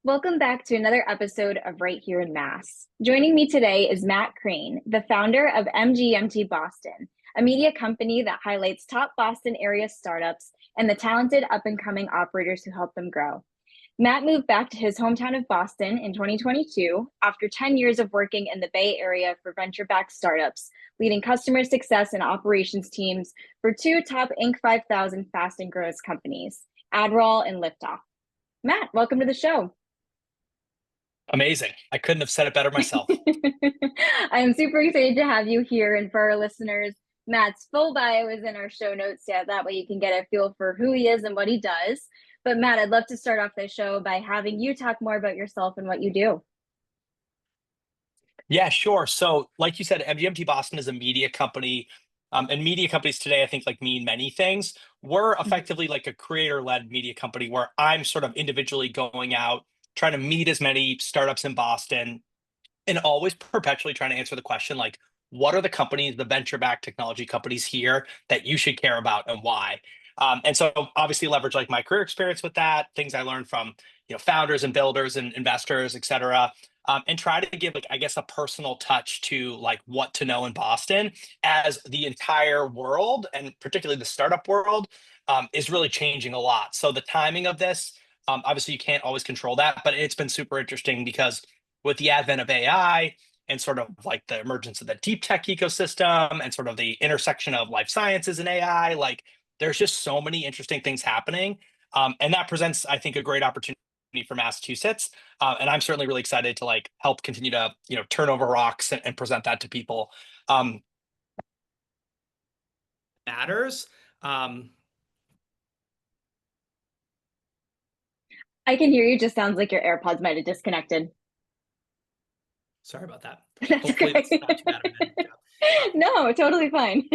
Welcome back to another episode of Right Here in Mass. Joining me today is Matt Crane, the founder of MGMT Boston, a media company that highlights top Boston area startups and the talented up-and-coming operators who help them grow. Matt moved back to his hometown of Boston in 2022 after 10 years of working in the Bay Area for venture-backed startups, leading customer success and operations teams for two top Inc. 5000 fast and growth companies, Adderall and Liftoff. Matt, welcome to the show. Amazing. I couldn't have said it better myself. I'm super excited to have you here. And for our listeners, Matt's full bio is in our show notes. Yeah, that way you can get a feel for who he is and what he does. But Matt, I'd love to start off the show by having you talk more about yourself and what you do. Yeah, sure. So, like you said, MGMT Boston is a media company. And media companies today, I think, like mean many things. We're Mhm. effectively like a creator-led media company where I'm sort of individually going out, trying to meet as many startups in Boston, and always perpetually trying to answer the question like, what are the companies, the venture-backed technology companies here that you should care about and why? And so obviously leverage like my career experience with that, things I learned from founders and builders and investors, et cetera. And try to give like I guess a personal touch to like what to know in Boston as the entire world and particularly the startup world is really changing a lot. So the timing of this, obviously you can't always control that, but it's been super interesting because with the advent of AI and sort of like the emergence of the deep tech ecosystem and sort of the intersection of life sciences and AI, like there's just so many interesting things happening. And that presents, I think, a great opportunity for Massachusetts. And I'm certainly really excited to like help continue to, turn over rocks and present that to people. Um, matters. Um, I can hear you. Just sounds like your AirPods might have disconnected. Sorry about that. That's Hopefully okay. this is not too bad of an echo. No, totally fine.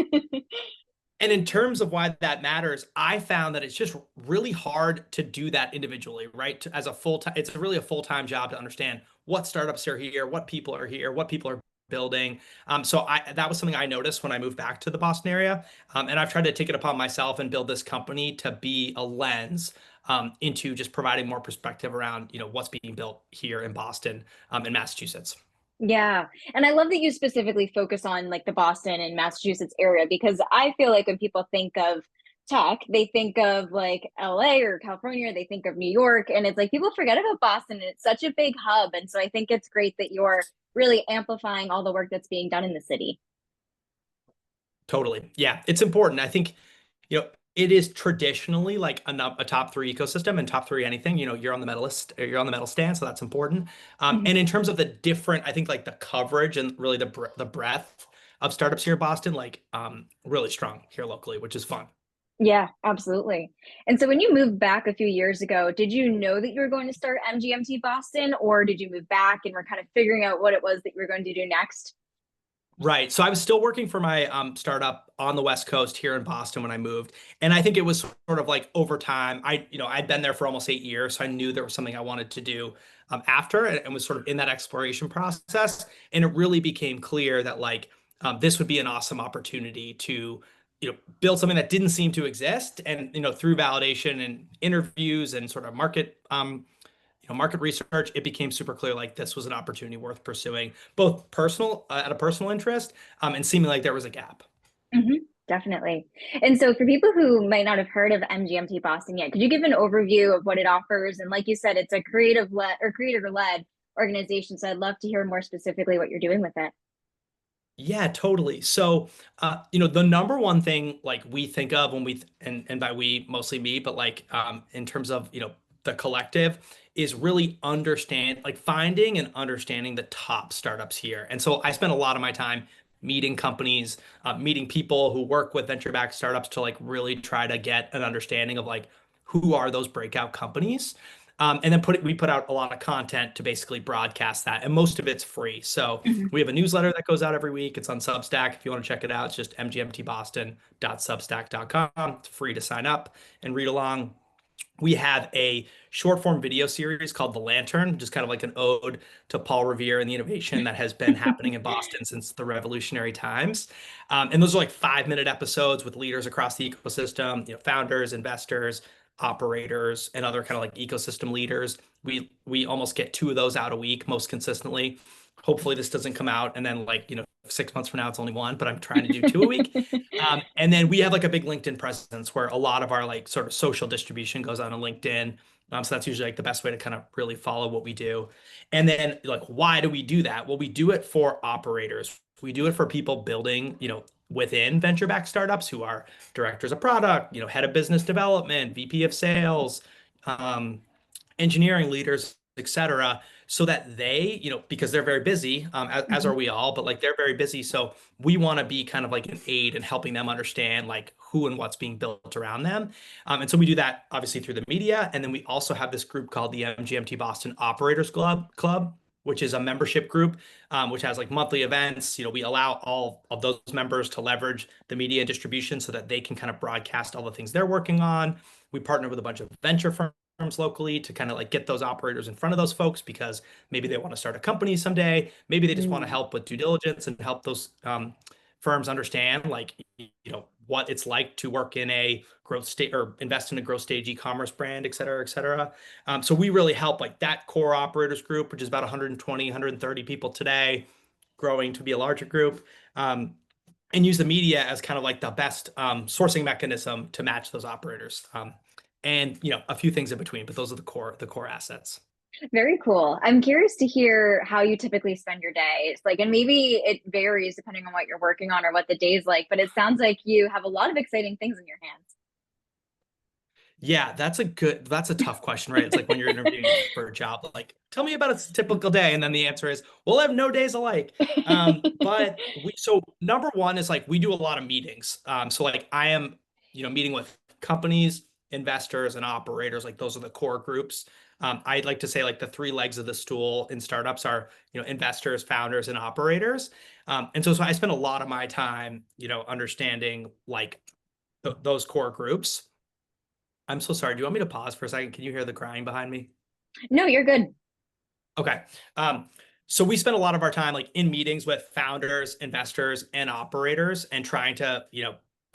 And in terms of why that matters, I found that it's just really hard to do that individually, right? As a full time, it's really a full time job to understand what startups are here, what people are here, what people are building. So that was something I noticed when I moved back to the Boston area, and I've tried to take it upon myself and build this company to be a lens into just providing more perspective around what's being built here in Boston, in Massachusetts. Yeah. And I love that you specifically focus on like the Boston and Massachusetts area because I feel like when people think of tech, they think of like LA or California, or they think of New York. And it's like people forget about Boston and it's such a big hub. And so I think it's great that you're really amplifying all the work that's being done in the city. Totally. Yeah, it's important. I think, it is traditionally like a top three ecosystem and top three anything. You're on the medalist, you're on the medal stand, so that's important. Mhm. And in terms of the different, I think like the coverage and really the breadth of startups here in Boston, like really strong here locally, which is fun. Yeah, absolutely. And so when you moved back a few years ago, did you know that you were going to start MGMT Boston, or did you move back and were kind of figuring out what it was that you were going to do next? Right. So I was still working for my startup on the West Coast here in Boston when I moved. And I think it was sort of like over time, I'd been there for almost 8 years. So I knew there was something I wanted to do after and was sort of in that exploration process. And it really became clear that like this would be an awesome opportunity to, build something that didn't seem to exist. And, through validation and interviews and sort of market research, it became super clear like this was an opportunity worth pursuing, both personal at a personal interest, and seeming like there was a gap. Hmm. Definitely. And so for people who might not have heard of MGMT Boston yet, could you give an overview of what it offers? And like you said, it's a creator-led organization. So I'd love to hear more specifically what you're doing with it. Yeah, totally. So, the number one thing like we think of when and by we mostly me, but like in terms of the collective is really understand like finding and understanding the top startups here. And so I spent a lot of my time meeting companies, meeting people who work with venture-backed startups to like really try to get an understanding of like who are those breakout companies. And then we put out a lot of content to basically broadcast that, and most of it's free. So Mhm. we have a newsletter that goes out every week. It's on Substack. If you want to check it out, it's just mgmtboston.substack.com. It's free to sign up and read along. We have a short form video series called The Lantern, which is kind of like an ode to Paul Revere and the innovation that has been happening in Boston since the revolutionary times. And those are like 5-minute episodes with leaders across the ecosystem, founders, investors, operators and other kind of like ecosystem leaders. We almost get two of those out a week most consistently. Hopefully this doesn't come out and then like, 6 months from now it's only one, but I'm trying to do two a week. And then we have like a big LinkedIn presence where a lot of our like sort of social distribution goes on LinkedIn. So that's usually like the best way to kind of really follow what we do. And then like, why do we do that? Well, we do it for operators. We do it for people building, within venture-backed startups who are directors of product, head of business development, VP of sales, um, engineering leaders, et cetera, so that they, because they're very busy, as Mhm. are we all, but like they're very busy. So we want to be kind of like an aid in helping them understand like who and what's being built around them. And so we do that obviously through the media. And then we also have this group called the MGMT Boston Operators Club, which is a membership group, which has like monthly events. We allow all of those members to leverage the media and distribution so that they can kind of broadcast all the things they're working on. We partner with a bunch of venture firms locally to kind of like get those operators in front of those folks because maybe they want to start a company someday. Maybe they just want to Mm. help with due diligence and help those firms understand like what it's like to work in a growth state or invest in a growth stage e-commerce brand, et cetera, et cetera. So we really help like that core operators group, which is about 120, 130 people today, growing to be a larger group. And use the media as kind of like the best sourcing mechanism to match those operators. And a few things in between, but those are the core assets. Very cool. I'm curious to hear how you typically spend your day. It's like, and maybe it varies depending on what you're working on or what the day's like, but it sounds like you have a lot of exciting things in your Yeah, that's a tough question, right? It's like when you're interviewing for a job, like, tell me about a typical day. And then the answer is, we'll have no days alike. hands. So number one is like, we do a lot of meetings. So like I am, meeting with companies, investors, and operators. Like those are the core groups. I'd like to say like the three legs of the stool in startups are, investors, founders, and operators. And so I spend a lot of my time, understanding like those core groups. I'm so sorry. Do you want me to pause for a second? Can you hear the crying behind me? No, you're good. Okay. Um, so we spend a lot of our time like in meetings with founders, investors, and operators and trying to,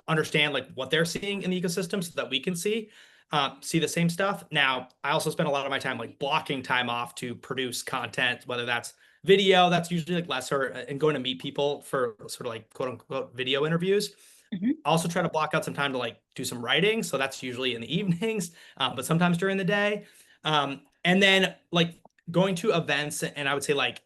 understand like what they're seeing in the ecosystem so that we can see the same stuff. Now, I also spend a lot of my time like blocking time off to produce content, whether that's video, that's usually like lesser, and going to meet people for sort of like quote unquote video interviews. Mhm. I also try to block out some time to like do some writing. So that's usually in the evenings, but sometimes during the day. And then like going to events and I would say like,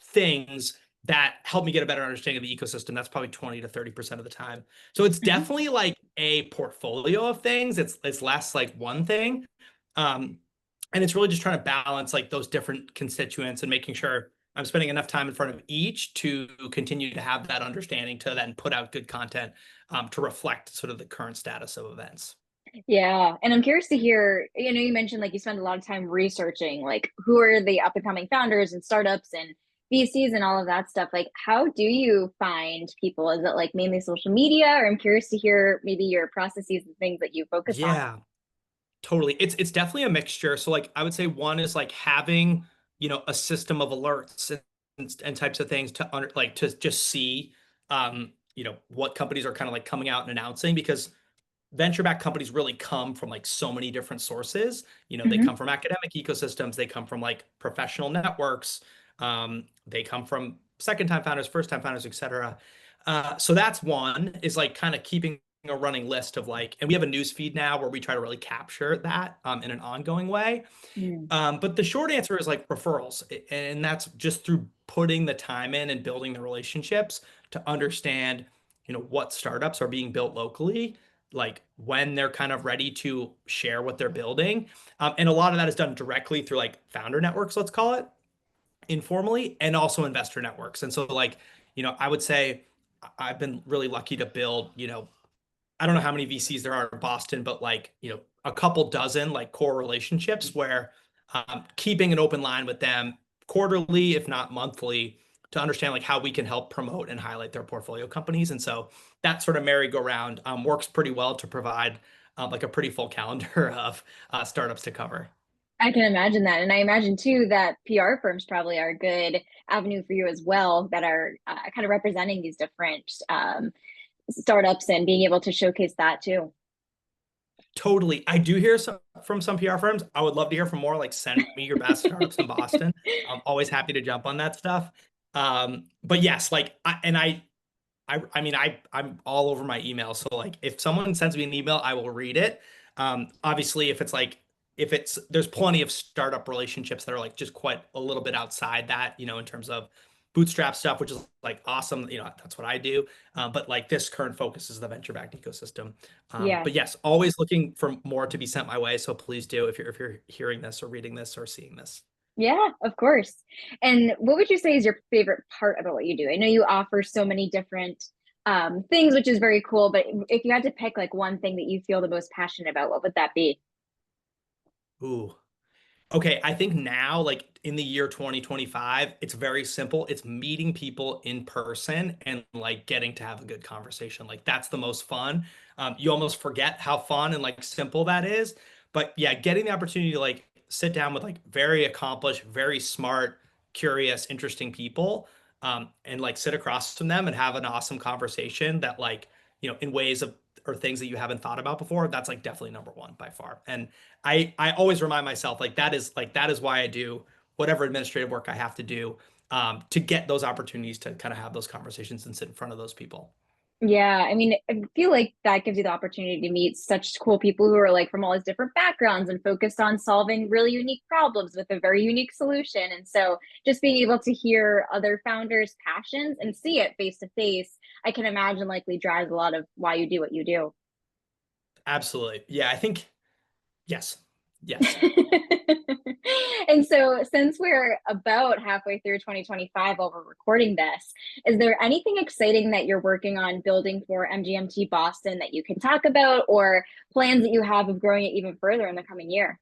things that help me get a better understanding of the ecosystem. That's probably 20 to 30% of the time. So it's Mhm. definitely like a portfolio of things. It's less like one thing. Um, and it's really just trying to balance like those different constituents and making sure I'm spending enough time in front of each to continue to have that understanding to then put out good content to reflect sort of the current status of events. Yeah. And I'm curious to hear, you mentioned like you spend a lot of time researching like who are the up and coming founders and startups and VCs and all of that stuff. Like, how do you find people? Is it like mainly social media? Or I'm curious to hear maybe your processes and things that you focus on. Yeah, totally. It's definitely a mixture. So like I would say one is like having, a system of alerts and types of things to like to just see what companies are kind of like coming out and announcing because venture-backed companies really come from like so many different sources. They Hmm. come from academic ecosystems, they come from like professional networks, they come from second-time founders, first-time founders, et cetera. So that's one is like kind of keeping a running list of like, and we have a news feed now where we try to really capture that in an ongoing way. Mm. But the short answer is like referrals, and that's just through putting the time in and building the relationships to understand, what startups are being built locally, like when they're kind of ready to share what they're building. And a lot of that is done directly through like founder networks, let's call it informally, and also investor networks. And so like, I would say I've been really lucky to build, I don't know how many VCs there are in Boston, but like, a couple dozen like core relationships where keeping an open line with them quarterly, if not monthly, to understand like how we can help promote and highlight their portfolio companies. And so that sort of merry-go-round works pretty well to provide like a pretty full calendar of startups to cover. I can imagine that. And I imagine too that PR firms probably are a good avenue for you as well that are kind of representing these different startups and being able to showcase that too. Totally. I do hear from some PR firms. I would love to hear from more. Like, send me your best startups in Boston. I'm always happy to jump on that stuff. But yes, like, I mean, I'm all over my email. So like, if someone sends me an email, I will read it. Obviously, if it's there's plenty of startup relationships that are like just quite a little bit outside that, in terms of bootstrap stuff, which is like awesome. That's what I do. But like this current focus is the venture-backed ecosystem. Yeah. But yes, always looking for more to be sent my way. So please do if you're hearing this or reading this or seeing this. Yeah, of course. And what would you say is your favorite part about what you do? I know you offer so many different things, which is very cool, but if you had to pick like one thing that you feel the most passionate about, what would that be? Ooh. Okay, I think now, like in the year 2025, it's very simple. It's meeting people in person and like getting to have a good conversation. Like that's the most fun. You almost forget how fun and like simple that is. But yeah, getting the opportunity to like sit down with like very accomplished, very smart, curious, interesting people, and like sit across from them and have an awesome conversation that like, in ways of or things that you haven't thought about before, that's like definitely number one by far. And I always remind myself that is why I do whatever administrative work I have to do, to get those opportunities to kind of have those conversations and sit in front of those people. Yeah, I mean, I feel like that gives you the opportunity to meet such cool people who are like from all these different backgrounds and focused on solving really unique problems with a very unique solution. And so just being able to hear other founders' passions and see it face to face, I can imagine likely drives a lot of why you do what you do. Absolutely. Yeah, I think yes. Yes. And so, since we're about halfway through 2025 while we're recording this, is there anything exciting that you're working on building for MGMT Boston that you can talk about, or plans that you have of growing it even further in the coming year?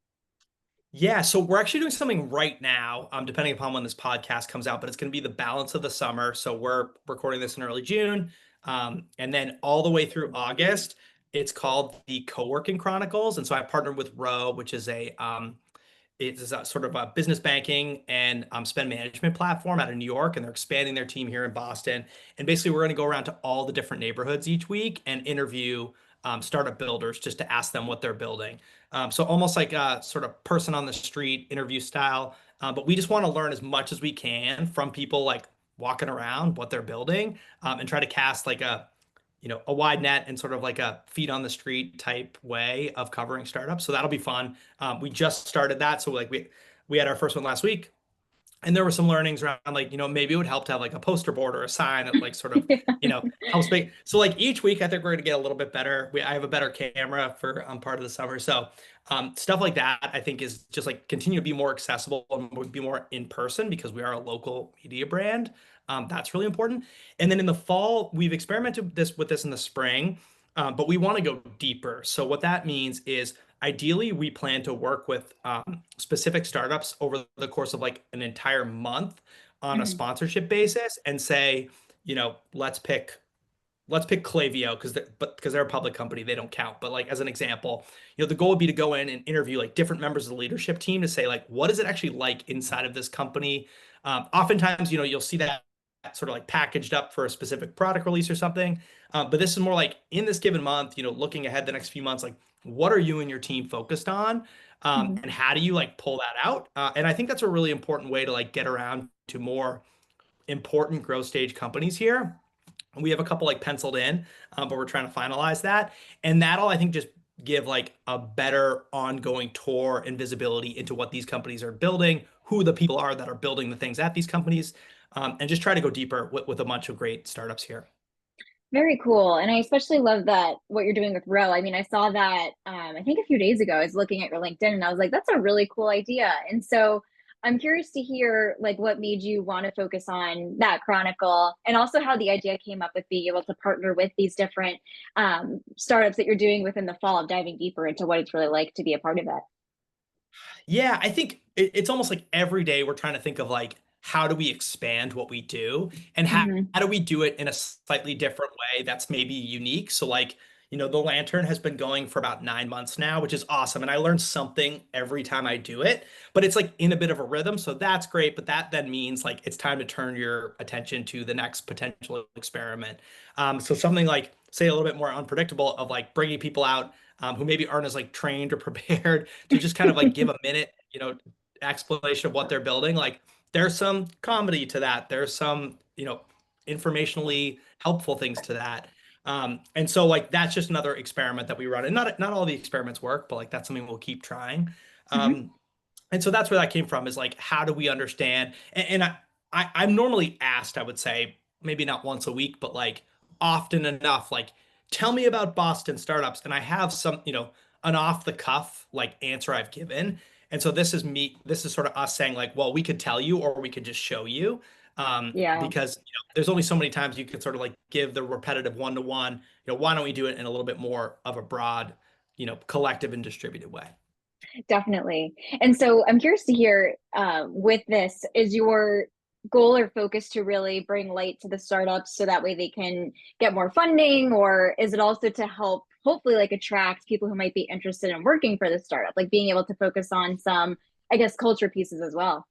Yeah, so we're actually doing something right now, depending upon when this podcast comes out, but it's going to be the balance of the summer. So we're recording this in early June, and then all the way through August. It's called the Co-working Chronicles, and so I partnered with Row, which is it's a sort of a business banking and spend management platform out of New York, and they're expanding their team here in Boston. And basically, we're going to go around to all the different neighborhoods each week and interview startup builders just to ask them what they're building. So almost like a sort of person on the street interview style. But we just want to learn as much as we can from people like walking around what they're building, and try to cast like a wide net and sort of like a feet on the street type way of covering startups. So that'll be fun. We just started that, so like we had our first one last week, and there were some learnings around like maybe it would help to have like a poster board or a sign that like sort of helps make so like each week I think we're going to get a little bit better. I have a better camera for part of the summer, so stuff like that I think is just like continue to be more accessible and be more in person because we are a local media brand. That's really important. And then in the fall we've experimented with this in the spring, but we want to go deeper. So what that means is ideally we plan to work with specific startups over the course of like an entire month on a Mhm. sponsorship basis and say, let's pick Klaviyo because they're a public company, they don't count. But like as an example, the goal would be to go in and interview like different members of the leadership team to say like, what is it actually like inside of this company? Oftentimes, you'll see that sort of like packaged up for a specific product release or something. But this is more like in this given month, looking ahead the next few months, like what are you and your team focused on? Mhm. And how do you like pull that out? And I think that's a really important way to like get around to more important growth stage companies here. We have a couple like penciled in, but we're trying to finalize that. And that'll, I think, just give like a better ongoing tour and visibility into what these companies are building, who the people are that are building the things at these companies, and just try to go deeper with a bunch of great startups here. Very cool. And I especially love that what you're doing with Row. I mean, I saw that I think a few days ago. I was looking at your LinkedIn and I was like, that's a really cool idea. And so I'm curious to hear like what made you want to focus on that chronicle and also how the idea came up with being able to partner with these different startups that you're doing within the fall of diving deeper into what it's really like to be a part of it. Yeah, I think it's almost like every day we're trying to think of like how do we expand what we do and Hmm. how do we do it in a slightly different way that's maybe unique. So like, the lantern has been going for about 9 months now, which is awesome. And I learn something every time I do it, but it's like in a bit of a rhythm. So that's great. But that then means like it's time to turn your attention to the next potential experiment. So something like say a little bit more unpredictable of like bringing people out who maybe aren't as like trained or prepared to just kind of like give a minute, explanation of what they're building. Like there's some comedy to that. There's some, informationally helpful things to that. And so like that's just another experiment that we run. And not all the experiments work, but like that's something we'll keep trying. Mhm. And so that's where that came from, is like, how do we understand? And I'm normally asked, I would say, maybe not once a week, but like often enough, like, tell me about Boston startups. And I have some, an off the cuff like answer I've given. And so this is sort of us saying like, well, we could tell you or we could just show you. Yeah. Because there's only so many times you could sort of like give the repetitive one-to-one, why don't we do it in a little bit more of a broad, collective and distributed way? Definitely. And so I'm curious to hear, with this, is your goal or focus to really bring light to the startups so that way they can get more funding, or is it also to help hopefully like attract people who might be interested in working for the startup, like being able to focus on some, I guess, culture pieces as well?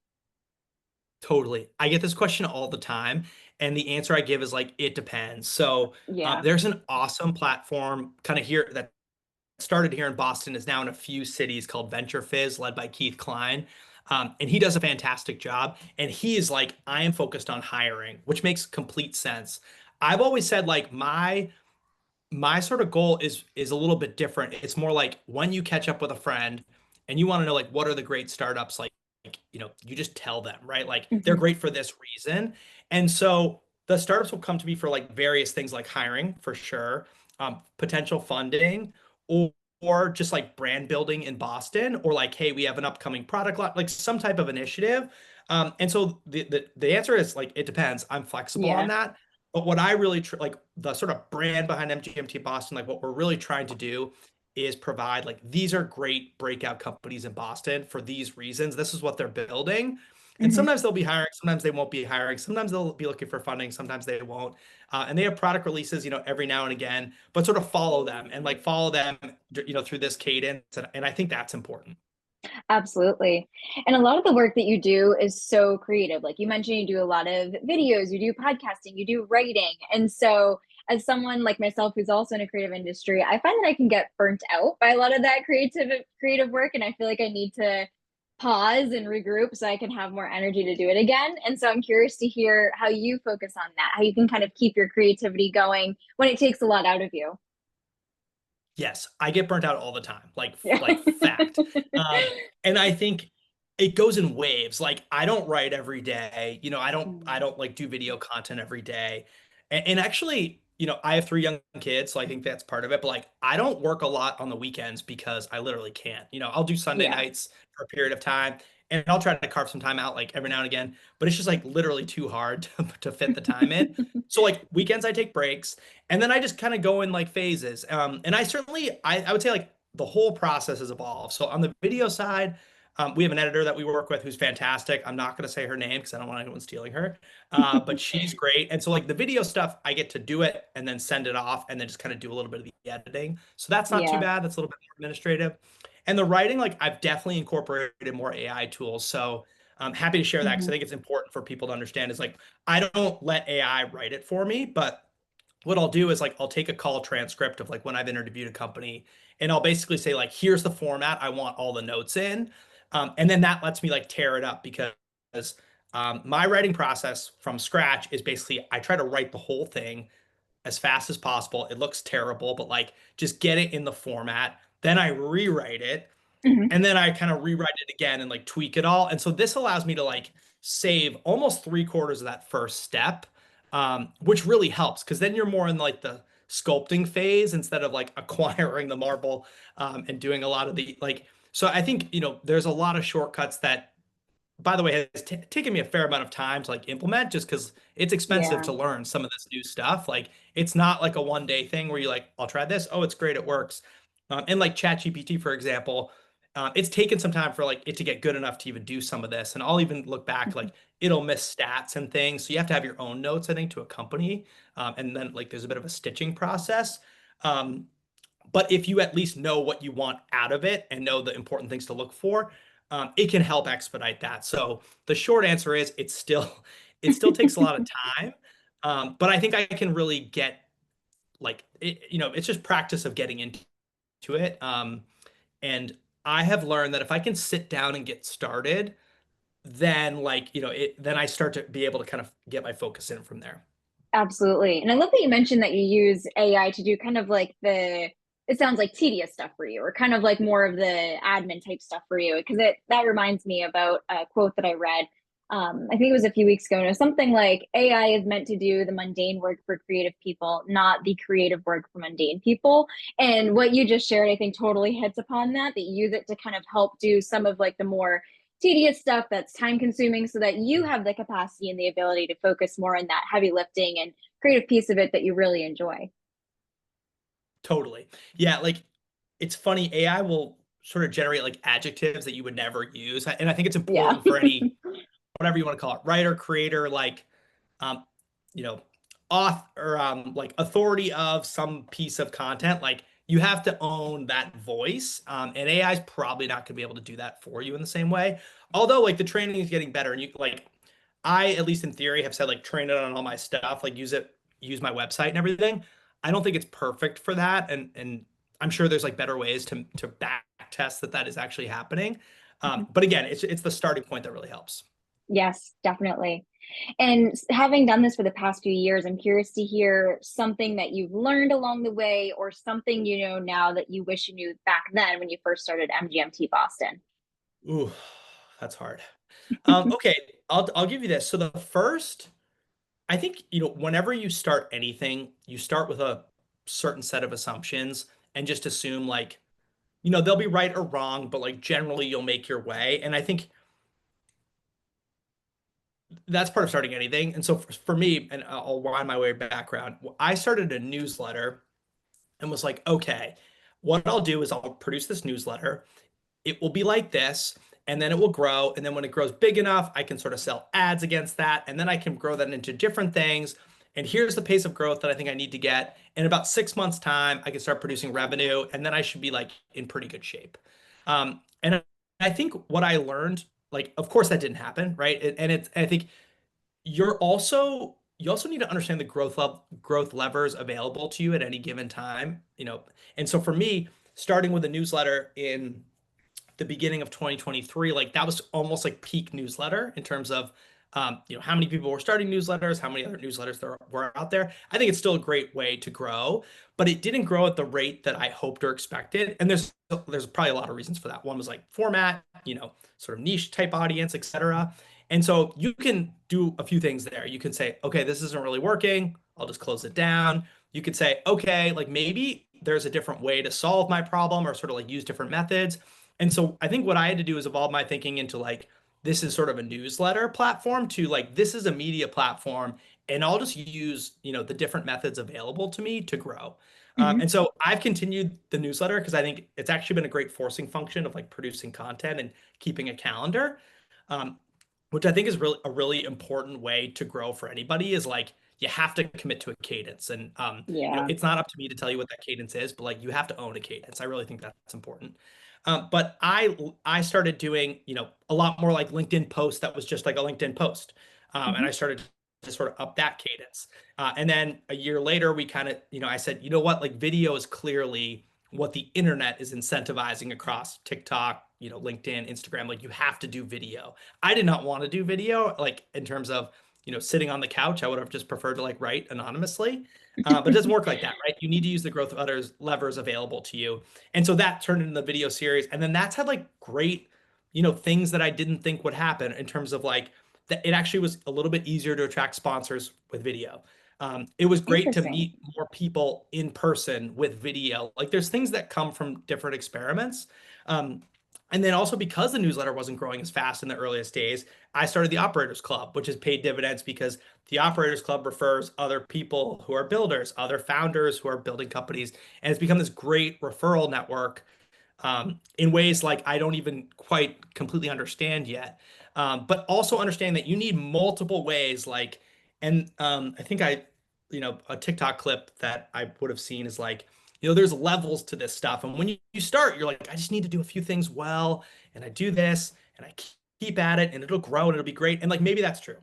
Totally. I get this question all the time, and the answer I give is like, it depends. So Yeah. there's an awesome platform kind of here that started here in Boston, is now in a few cities, called Venture Fizz, led by Keith Klein. And he does a fantastic job. And he is like, I am focused on hiring, which makes complete sense. I've always said like my sort of goal is a little bit different. It's more like when you catch up with a friend and you want to know like what are the great startups, like you just tell them, right? Like they're Hmm. great for this reason. And so the startups will come to me for like various things, like hiring for sure, potential funding, or just like brand building in Boston, or like, hey, we have an upcoming product lot, like some type of initiative. And so the answer is like, it depends. I'm flexible on Yeah. that. But what I really like, the sort of brand behind MGMT Boston, like what we're really trying to do is provide like, these are great breakout companies in Boston for these reasons. This is what they're building. And Hmm. sometimes they'll be hiring, sometimes they won't be hiring, sometimes they'll be looking for funding, sometimes they won't. And they have product releases, every now and again, but sort of follow them and like follow them, through this cadence. And I think that's important. Absolutely. And a lot of the work that you do is so creative. Like you mentioned, you do a lot of videos, you do podcasting, you do writing. And so, as someone like myself who's also in a creative industry, I find that I can get burnt out by a lot of that creative work. And I feel like I need to pause and regroup so I can have more energy to do it again. And so I'm curious to hear how you focus on that, how you can kind of keep your creativity going when it takes a lot out of you. Yes, I get burnt out all the time, Yeah. like fact. And I think it goes in waves. Like I don't write every day. I don't like do video content every day. And actually, I have three young kids, so I think that's part of it. But like I don't work a lot on the weekends because I literally can't. I'll do Sunday Yeah. nights for a period of time, and I'll try to carve some time out like every now and again, but it's just like literally too hard to fit the time in. So like weekends I take breaks, and then I just kind of go in like phases. And I certainly, I would say like the whole process has evolved. So on the video side, we have an editor that we work with who's fantastic. I'm not going to say her name because I don't want anyone stealing her, but she's great. And so like the video stuff, I get to do it and then send it off and then just kind of do a little bit of the editing. So that's not too Yeah. bad. That's a little bit more administrative. And the writing, like I've definitely incorporated more AI tools. So I'm happy to share that because Hmm. I think it's important for people to understand, is like I don't let AI write it for me, but what I'll do is like I'll take a call transcript of like when I've interviewed a company, and I'll basically say like, here's the format I want all the notes in. And then that lets me like tear it up, because my writing process from scratch is basically I try to write the whole thing as fast as possible. It looks terrible, but like just get it in the format. Then I rewrite it, Hmm. and then I kind of rewrite it again and like tweak it all. And so this allows me to like save almost three-quarters of that first step, which really helps because then you're more in like the sculpting phase instead of like acquiring the marble, and doing a lot of the like. So I think there's a lot of shortcuts that, by the way, has taken me a fair amount of time to like implement, just because it's expensive Yeah. to learn some of this new stuff. Like it's not like a one day thing where you like, I'll try this. Oh, it's great. It works. And like ChatGPT, for example, it's taken some time for like it to get good enough to even do some of this. And I'll even look back, Mhm. like it'll miss stats and things. So you have to have your own notes, I think, to accompany. And then like there's a bit of a stitching process. Um, but if you at least know what you want out of it and know the important things to look for, it can help expedite that. So the short answer is it still takes a lot of time. But I think I can really get like it's just practice of getting into to it. And I have learned that if I can sit down and get started, then then I start to be able to kind of get my focus in from there. Absolutely. And I love that you mentioned that you use AI to do kind of like it sounds like tedious stuff for you, or kind of like more of the admin type stuff for you. Because that reminds me about a quote that I read. I think it was a few weeks ago, and it was something like AI is meant to do the mundane work for creative people, not the creative work for mundane people. And what you just shared, I think totally hits upon that you use it to kind of help do some of like the more tedious stuff that's time consuming so that you have the capacity and the ability to focus more on that heavy lifting and creative piece of it that you really enjoy. Totally. Yeah, like it's funny, AI will sort of generate like adjectives that you would never use. And I think it's Yeah. important for any, whatever you want to call it, writer, creator, like um, you know, author or like authority of some piece of content. Like you have to own that voice. And AI is probably not gonna be able to do that for you in the same way. Although like the training is getting better and you like I, at least in theory, have said like train it on all my stuff, like use my website and everything. I don't think it's perfect for that, and I'm sure there's like better ways to back test that that is actually happening. But again, it's the starting point that really helps. Yes, definitely. And having done this for the past few years, I'm curious to hear something that you've learned along the way, or something you know now that you wish you knew back then when you first started MGMT Boston. Ooh, that's hard. Okay, I'll give you this. So the first, I think, whenever you start anything, you start with a certain set of assumptions and just assume like, they'll be right or wrong, but like generally you'll make your way. And I think that's part of starting anything. And so for me, and I'll wind my way background, I started a newsletter and was like, okay, what I'll do is I'll produce this newsletter. It will be like this, and then it will grow. And then when it grows big enough, I can sort of sell ads against that. And then I can grow that into different things. And here's the pace of growth that I think I need to get. In about 6 months' time, I can start producing revenue, and then I should be like in pretty good shape. And I think what I learned, like, of course that didn't happen, right? I think you also need to understand the growth levers available to you at any given time, And so for me, starting with a newsletter in the beginning of 2023, like that was almost like peak newsletter in terms of how many people were starting newsletters, how many other newsletters there were out there. I think it's still a great way to grow, but it didn't grow at the rate that I hoped or expected. And there's probably a lot of reasons for that. One was like format, sort of niche type audience, etc. And so you can do a few things there. You can say, okay, this isn't really working. I'll just close it down. You could say, okay, like maybe there's a different way to solve my problem or sort of like use different methods. And so I think what I had to do is evolve my thinking into like, this is sort of a newsletter platform to like, this is a media platform. And I'll just use, the different methods available to me to grow. Mhm. And so I've continued the newsletter because I think it's actually been a great forcing function of like producing content and keeping a calendar. Um, which I think is really a really important way to grow for anybody is like you have to commit to a cadence. And Yeah. it's not up to me to tell you what that cadence is, but like you have to own a cadence. I really think that's important. But I started doing, a lot more like LinkedIn posts that was just like a LinkedIn post. And Mhm. I started to sort of up that cadence. And then a year later, we kind of, I said, you know what, like video is clearly what the internet is incentivizing across TikTok, LinkedIn, Instagram. Like you have to do video. I did not want to do video, like in terms of, sitting on the couch. I would have just preferred to like write anonymously. But it doesn't work like that, right? You need to use the growth levers available to you. And so that turned into the video series. And then that's had like great, things that I didn't think would happen in terms of like that it actually was a little bit easier to attract sponsors with video. It was great to Interesting. meet more people in person with video. Like there's things that come from different experiments. Um, and then also because the newsletter wasn't growing as fast in the earliest days, I started the Operators Club, which has paid dividends because the Operators Club refers other people who are builders, other founders who are building companies, and it's become this great referral network in ways like I don't even quite completely understand yet. But also understand that you need multiple ways. And I think a TikTok clip that I would have seen is like, there's levels to this stuff. And when you start, you're like, I just need to do a few things well, and I do this, and I keep at it, and it'll grow, and it'll be great. And like maybe that's true.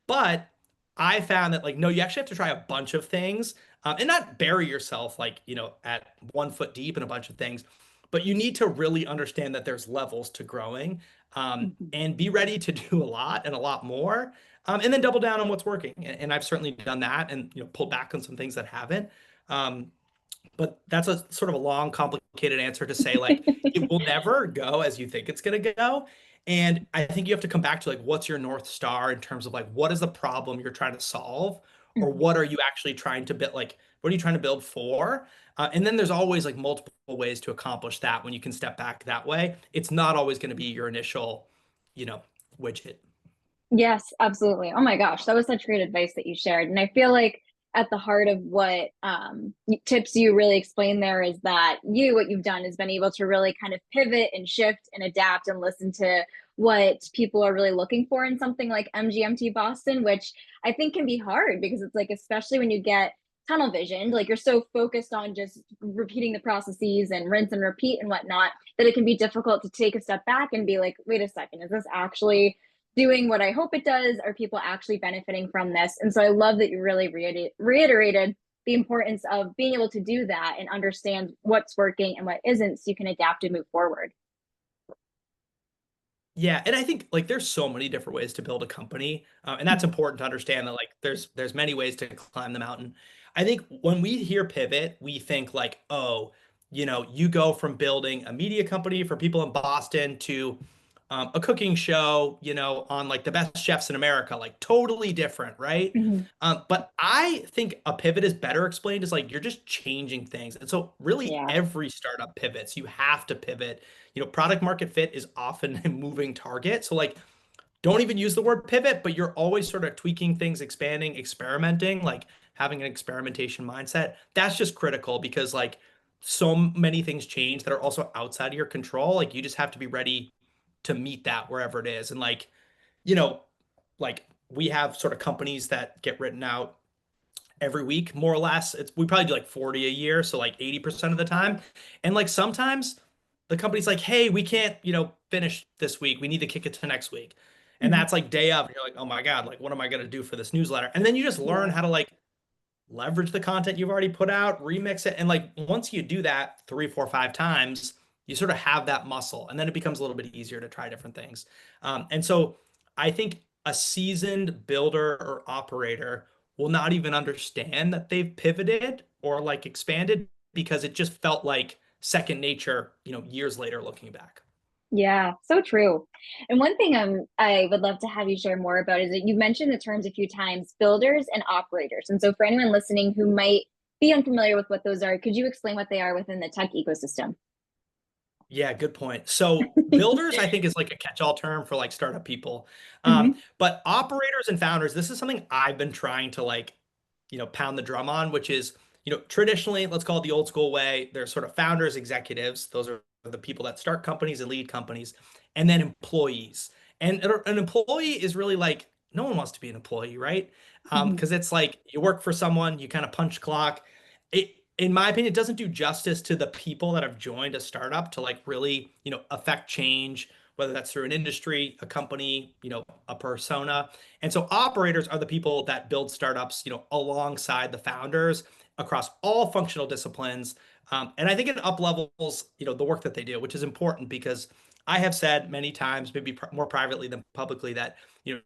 But I found that like no, you actually have to try a bunch of things and not bury yourself like, at 1 foot deep in a bunch of things, but you need to really understand that there's levels to growing, Mhm. and be ready to do a lot and a lot more, and then double down on what's working. And I've certainly done that and, pulled back on some things that haven't. Um, but that's a sort of a long, complicated answer to say, like, it will never go as you think it's going to go. And I think you have to come back to like, what's your North Star in terms of like, what is the problem you're trying to solve? Or Mhm. what are you actually trying to build? Like, what are you trying to build for? And then there's always like multiple ways to accomplish that when you can step back that way. It's not always going to be your initial, you know, widget. Yes, absolutely. Oh my gosh, that was such great advice that you shared. And I feel like at the heart of what tips you really explained there is that what you've done is been able to really kind of pivot and shift and adapt and listen to what people are really looking for in something like MGMT Boston, which I think can be hard because it's like, especially when you get tunnel visioned, like you're so focused on just repeating the processes and rinse and repeat and whatnot, that it can be difficult to take a step back and be like, wait a second, is this actually doing what I hope it does? Are people actually benefiting from this? And so I love that you really reiterated the importance of being able to do that and understand what's working and what isn't so you can adapt and move forward. Yeah, and I think like there's so many different ways to build a company, and that's important to understand that like there's many ways to climb the mountain. I think when we hear pivot, we think like, oh, you go from building a media company for people in Boston to a cooking show, on like the best chefs in America, like totally different, right? Mhm. But I think a pivot is better explained as like you're just changing things. And so really Yeah. every startup pivots. You have to pivot. Product market fit is often a moving target. So like don't even use the word pivot, but you're always sort of tweaking things, expanding, experimenting, like having an experimentation mindset. That's just critical because like so many things change that are also outside of your control. Like you just have to be ready to meet that wherever it is. And you know, like we have sort of companies that get written out every week, more or less. We probably do like 40 a year, so like 80% of the time. And like sometimes the company's like, hey, we can't, finish this week. We need to kick it to next week. And Mhm. that's like day of. And you're like, oh my God, like what am I gonna do for this newsletter? And then you just learn Yeah. how to like leverage the content you've already put out, remix it. And like once you do that 3, 4, 5 times, you sort of have that muscle. And then it becomes a little bit easier to try different things. And so I think a seasoned builder or operator will not even understand that they've pivoted or like expanded because it just felt like second nature, years later looking back. Yeah, so true. And one thing I would love to have you share more about is that you mentioned the terms a few times, builders and operators. And so for anyone listening who might be unfamiliar with what those are, could you explain what they are within the tech ecosystem? Yeah, good point. So builders, I think, is like a catch-all term for like startup people. Hmm. But operators and founders, this is something I've been trying to like, pound the drum on, which is, traditionally, let's call it the old school way. There's sort of founders, executives. Those are the people that start companies and lead companies, and then employees. And an employee is really like no one wants to be an employee, right? Hmm. Because it's like you work for someone, you kind of punch clock. In my opinion, it doesn't do justice to the people that have joined a startup to like really, affect change, whether that's through an industry, a company, a persona. And so operators are the people that build startups, alongside the founders across all functional disciplines. And I think it up levels, the work that they do, which is important because I have said many times, maybe more privately than publicly, that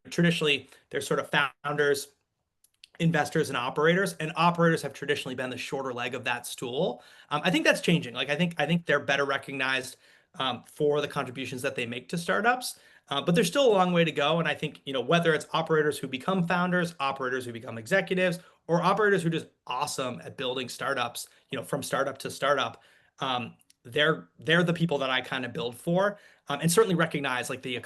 traditionally there's sort of founders, investors, and operators have traditionally been the shorter leg of that stool. I think that's changing. Like I think they're better recognized, for the contributions that they make to startups. But there's still a long way to go. And I think, whether it's operators who become founders, operators who become executives, or operators who are just awesome at building startups, from startup to startup, they're the people that I kind of build for, and certainly recognize like the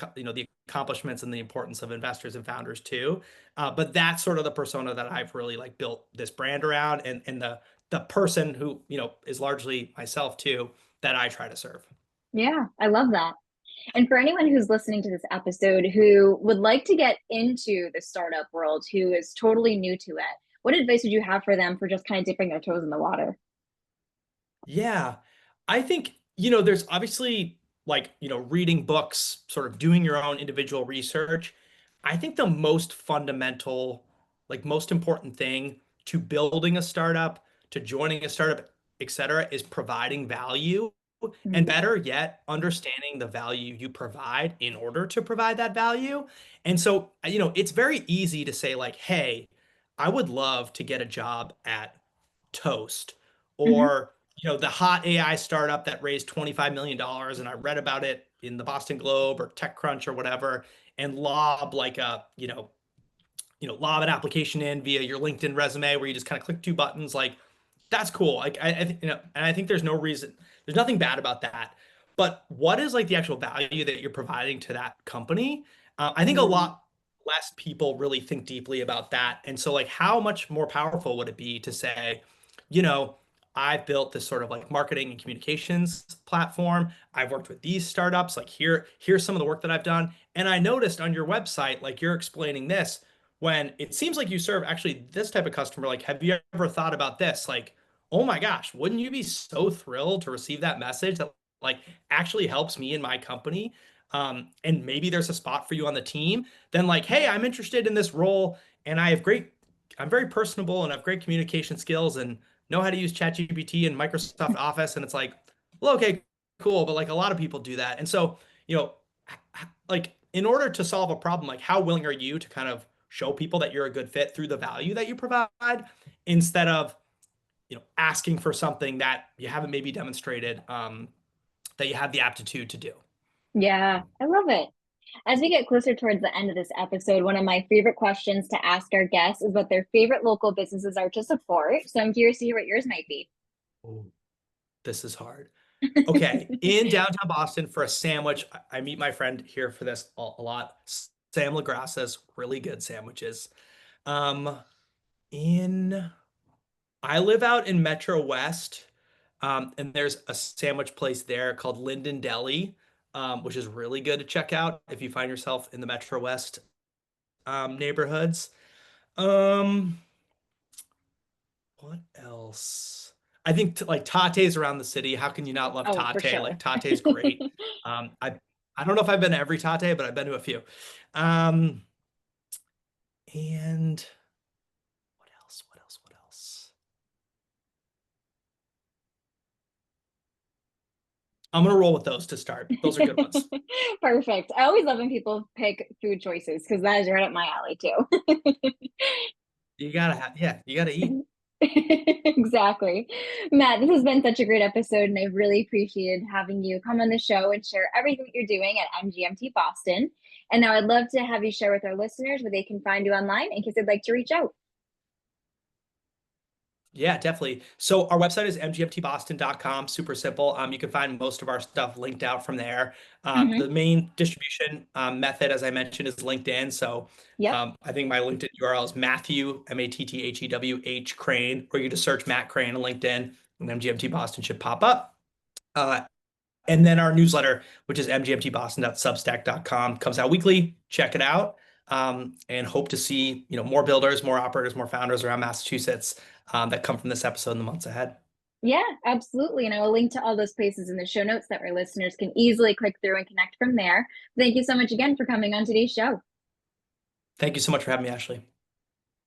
accomplishments and the importance of investors and founders too. But that's sort of the persona that I've really like built this brand around, and the person who is largely myself too, that I try to serve. Yeah, I love that. And for anyone who's listening to this episode who would like to get into the startup world, who is totally new to it, what advice would you have for them for just kind of dipping their toes in the water? Yeah, I think there's obviously like reading books, sort of doing your own individual research. I think the most fundamental, like most important thing to building a startup, to joining a startup, et cetera, is providing value. And Mhm. better yet, understanding the value you provide in order to provide that value. And so, it's very easy to say, like, hey, I would love to get a job at Toast Mhm. or, the hot AI startup that raised $25 million dollars, and I read about it in the Boston Globe or TechCrunch or whatever, and lob like lob an application in via your LinkedIn resume where you just kind of click two buttons. Like, that's cool. Like, and I think there's nothing bad about that. But what is like the actual value that you're providing to that company? I think a Mhm. lot less people really think deeply about that. And so, like, how much more powerful would it be to say, you know, I've built this sort of like marketing and communications platform. I've worked with these startups. Like, here's some of the work that I've done. And I noticed on your website, like, you're explaining this when it seems like you serve actually this type of customer. Like, have you ever thought about this? Like, oh my gosh, wouldn't you be so thrilled to receive that message that like actually helps me in my company? And maybe there's a spot for you on the team. Then like, hey, I'm interested in this role, and I'm very personable and have great communication skills and know how to use ChatGPT and Microsoft Office. And it's like, well, okay, cool, but like a lot of people do that. And so, you know, like in order to solve a problem, like how willing are you to kind of show people that you're a good fit through the value that you provide instead of asking for something that you haven't maybe demonstrated that you have the aptitude to do. Yeah, I love it. As we get closer towards the end of this episode, one of my favorite questions to ask our guests is what their favorite local businesses are to support. So I'm curious to hear what yours might be. Oh, this is hard. Okay, in downtown Boston for a sandwich, I meet my friend here for this a lot. Sam LaGrassa's really good sandwiches. Um, in I live out in Metro West, and there's a sandwich place there called Linden Deli, which is really good to check out if you find yourself in the Metro West neighborhoods. Um, what else? I think like Tate's around the city. How can you not love Oh, for Tate? Like sure. Tate's great. I don't know if I've been to every Tate, but I've been to a few. Um, and what else? What else? What else? I'm gonna roll with those to start. Those are good ones. Perfect. I always love when people pick food choices because that is right up my alley too. You gotta have, yeah, you gotta eat. Exactly. Matt, this has been such a great episode, and I've really appreciated having you come on the show and share everything that you're doing at MGMT Boston. And now I'd love to have you share with our listeners where they can find you online in case they'd like to reach out. Yeah, definitely. So our website is mgmtboston.com. Super simple. You can find most of our stuff linked out from there. The Hmm. main distribution method, as I mentioned, is LinkedIn. So Yep. I think my LinkedIn URL is Matthew, Matthewh Crane, or you just search Matt Crane on LinkedIn, and MGMT Boston should pop up. Uh, and then our newsletter, which is mgmtboston.substack.com, comes out weekly. Check it out. And hope to see more builders, more operators, more founders around Massachusetts that come from this episode in the months ahead. Yeah, absolutely. And I will link to all those places in the show notes that our listeners can easily click through and connect from there. Thank you so much again for coming on today's show. Thank you so much for having me, Ashley.